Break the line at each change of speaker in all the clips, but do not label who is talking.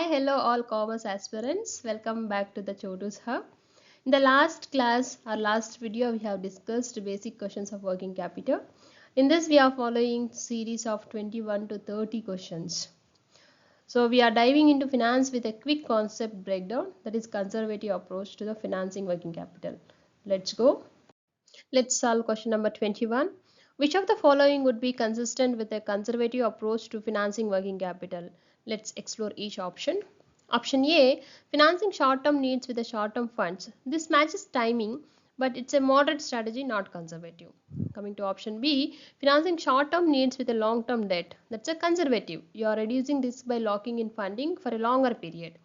Hi, hello all commerce aspirants. Welcome back to the Chotu's Hub. In the last class, our last video, we have discussed basic questions of working capital. In this, we are following series of 21 to 30 questions. So we are diving into finance with a quick concept breakdown, that is conservative approach to the financing working capital. Let's go. Let's solve question number 21. Which of the following would be consistent with a conservative approach to financing working capital? Let's explore each option. Option A, financing short-term needs with the short-term funds. This matches timing, but it's a moderate strategy, not conservative. Coming to option B, financing short-term needs with a long-term debt. That's a conservative. You are reducing risk by locking in funding for a longer period.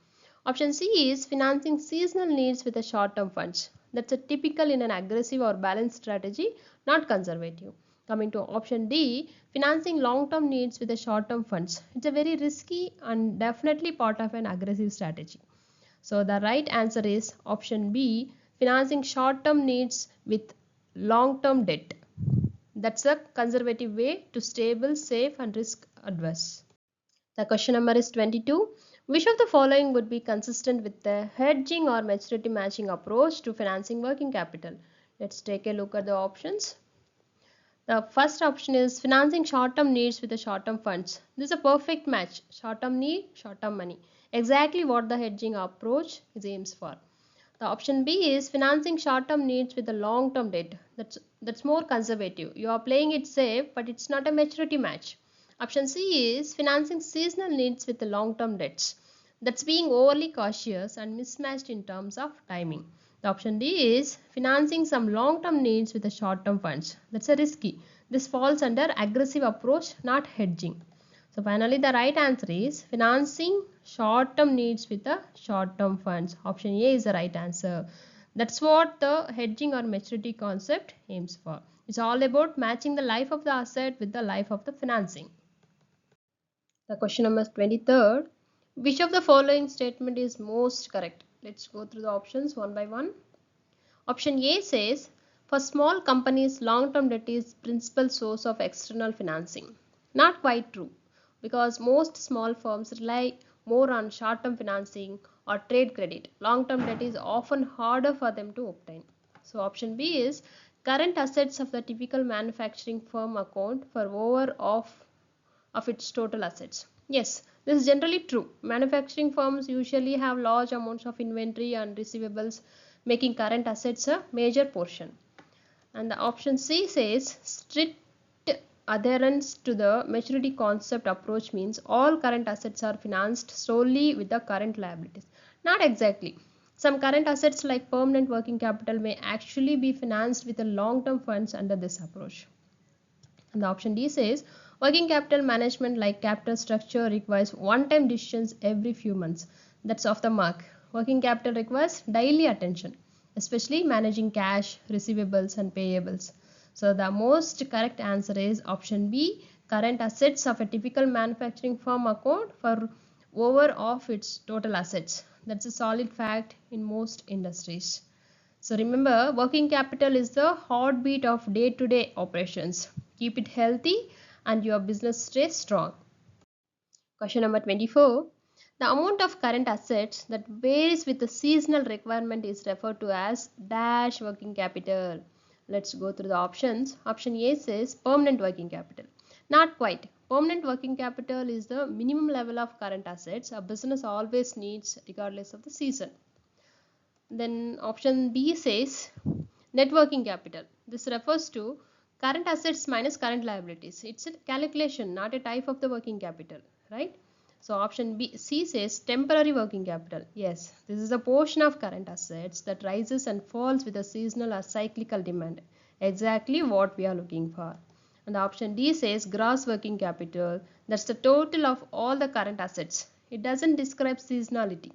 Option C is financing seasonal needs with the short-term funds. That's a typical in an aggressive or balanced strategy, not conservative. Coming to option D, financing long-term needs with the short-term funds. It's a very risky and definitely part of an aggressive strategy. So the right answer is option B, financing short-term needs with long-term debt. That's a conservative way to stable, safe and risk adverse. The question number is 22. Which of the following would be consistent with the hedging or maturity matching approach to financing working capital? Let's take a look at the options. The first option is financing short-term needs with the short-term funds. This is a perfect match. Short-term need, short-term money. Exactly what the hedging approach aims for. The option B is financing short-term needs with the long-term debt. That's more conservative. You are playing it safe, but it's not a maturity match. Option C is financing seasonal needs with the long-term debts. That's being overly cautious and mismatched in terms of timing. The option D is financing some long-term needs with the short-term funds. That's a risky. This falls under aggressive approach, not hedging. So finally the right answer is financing short-term needs with the short-term funds. Option A is the right answer. That's what the hedging or maturity concept aims for. It's all about matching the life of the asset with the life of the financing. The question number 23rd. Which of the following statement is most correct? Let's go through the options one by one. Option A says, for small companies, long-term debt is principal source of external financing. Not quite true, because most small firms rely more on short-term financing or trade credit. Long-term debt is often harder for them to obtain. So option B is, current assets of the typical manufacturing firm account for over of its total assets. Yes, this is generally true. Manufacturing firms usually have large amounts of inventory and receivables, making current assets a major portion. And the option C says strict adherence to the maturity concept approach means all current assets are financed solely with the current liabilities. Not exactly. Some current assets like permanent working capital may actually be financed with the long-term funds under this approach. And the option D says working capital management like capital structure requires one-time decisions every few months. That's off the mark. Working capital requires daily attention, especially managing cash, receivables and payables. So the most correct answer is option B, current assets of a typical manufacturing firm account for over of its total assets. That's a solid fact in most industries. So remember, working capital is the heartbeat of day-to-day operations. Keep it healthy and your business stays strong. Question number 24. The amount of current assets that varies with the seasonal requirement is referred to as dash working capital. Let's go through the options. Option A says permanent working capital. Not quite. Permanent working capital is the minimum level of current assets a business always needs regardless of the season. Then option B says net working capital. This refers to current assets minus current liabilities. It's a calculation, not a type of the working capital, right? So option C says temporary working capital. Yes, this is a portion of current assets that rises and falls with a seasonal or cyclical demand. Exactly what we are looking for. And option D says gross working capital. That's the total of all the current assets. It doesn't describe seasonality.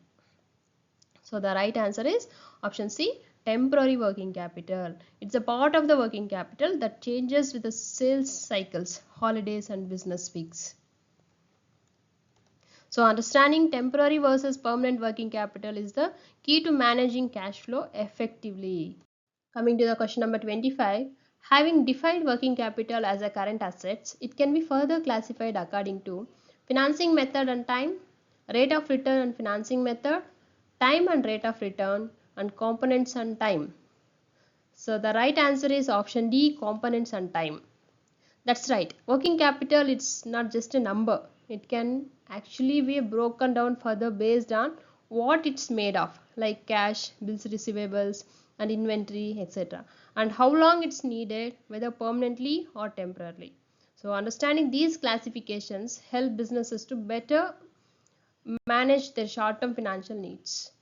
So the right answer is option C, temporary working capital. It's a part of the working capital that changes with the sales cycles, holidays and business weeks. So understanding temporary versus permanent working capital is the key to managing cash flow effectively. Coming to the question number 25. Having defined working capital as a current assets, it can be further classified according to financing method and time, rate of return and financing method, time and rate of return, and components and time. So the right answer is option D, components and time. That's right. Working capital, it's not just a number. It can actually be broken down further based on what it's made of, like cash, bills receivables, and inventory, etc. And how long it's needed, whether permanently or temporarily. So understanding these classifications help businesses to better manage their short-term financial needs.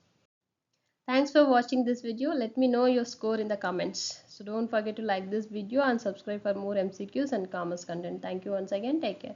Thanks for watching this video. Let me know your score in the comments. So don't forget to like this video and subscribe for more MCQs and commerce content. Thank you once again. Take care.